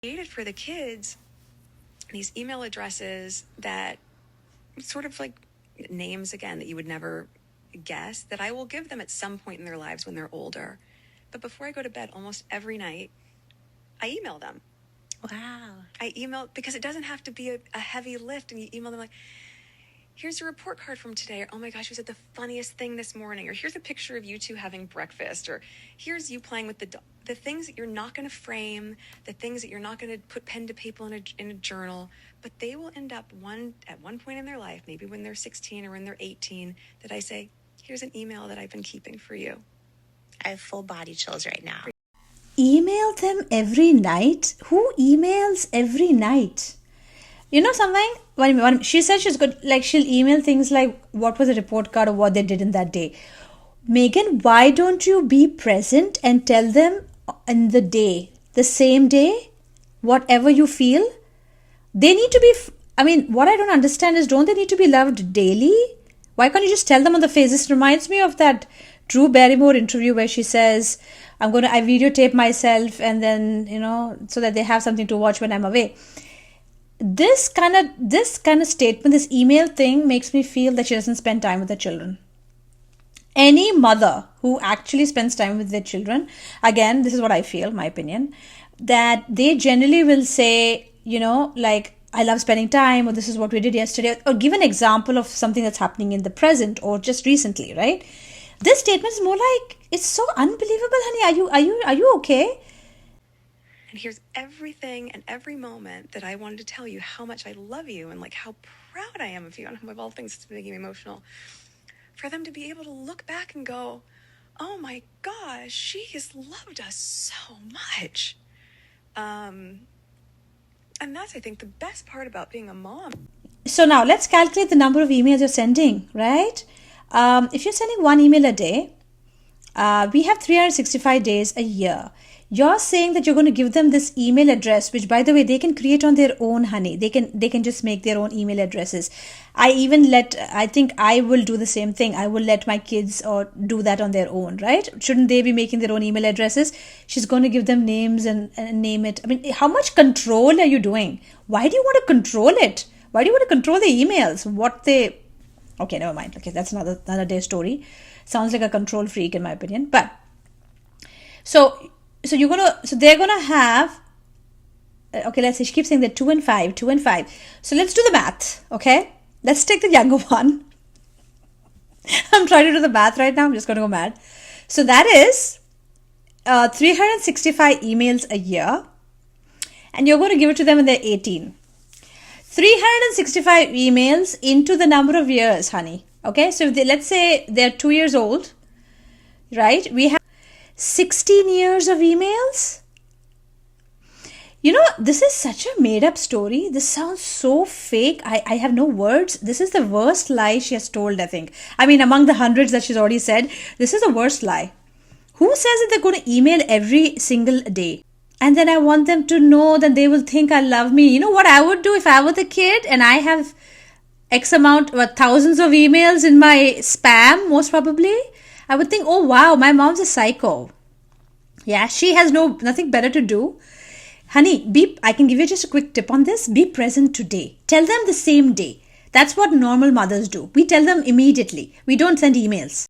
created for the kids these email addresses that sort of like names again that you would never guess, that I will give them at some point in their lives when they're older. But before I go to bed almost every night, I email them. Wow. I email because it doesn't have to be a heavy lift, and you email them like, here's a report card from today, or oh my gosh, you said the funniest thing this morning, or here's a picture of you two having breakfast, or here's you playing with the dog. The things that you're not going to frame, the things that you're not going to put pen to paper in a journal, but they will end up at one point in their life, maybe when they're 16 or when they're 18, that I say, here's an email that I've been keeping for you. I have full body chills right now. Email them every night? Who emails every night? You know something? She said she's good, like she'll email things like what was the report card or what they did in that day. Meghan, why don't you be present and tell them in the day, the same day, whatever you feel? They need to be, what I don't understand is, don't they need to be loved daily? Why can't you just tell them on the face? This reminds me of that Drew Barrymore interview where she says, I videotape myself and then, so that they have something to watch when I'm away. This kind of statement, this email thing, makes me feel that she doesn't spend time with her children. Any mother who actually spends time with their children, again, this is what I feel, my opinion, that they generally will say, like, I love spending time, or this is what we did yesterday, or give an example of something that's happening in the present or just recently, right? This statement is more like, it's so unbelievable, honey. Are you okay? And here's everything and every moment that I wanted to tell you how much I love you and like how proud I am of you, and of all things that's making me emotional. For them to be able to look back and go, oh my gosh, she has loved us so much. And that's, I think, the best part about being a mom. So now let's calculate the number of emails you're sending, right? If you're sending one email a day, we have 365 days a year. You're saying that you're going to give them this email address, which, by the way, they can create on their own, honey. They can just make their own email addresses. I think I will do the same thing. I will let my kids or do that on their own, right? Shouldn't they be making their own email addresses? She's going to give them names and name it. How much control are you doing? Why do you want to control it? Why do you want to control the emails? Okay, never mind. Okay, that's another day story. Sounds like a control freak in my opinion. But so they're gonna have, okay, let's say she keeps saying that 2 and 5. So let's do the math, okay? Let's take the younger one. I'm trying to do the math right now. I'm just gonna go mad. So that is 365 emails a year, and you're going to give it to them when they're 18. 365 emails into the number of years, honey. Okay, so let's say they're 2 years old, right? We have 16 years of emails. This is such a made-up story. This sounds so fake. I have no words. This is the worst lie she has told, I think. Among the hundreds that she's already said, this is the worst lie. Who says that they're going to email every single day? And then I want them to know that they will think I love me. You know what I would do if I were the kid and I have X amount, thousands of emails in my spam, most probably? I would think, oh wow, my mom's a psycho. Yeah, she has nothing better to do. Honey, I can give you just a quick tip on this. Be present today. Tell them the same day. That's what normal mothers do. We tell them immediately. We don't send emails.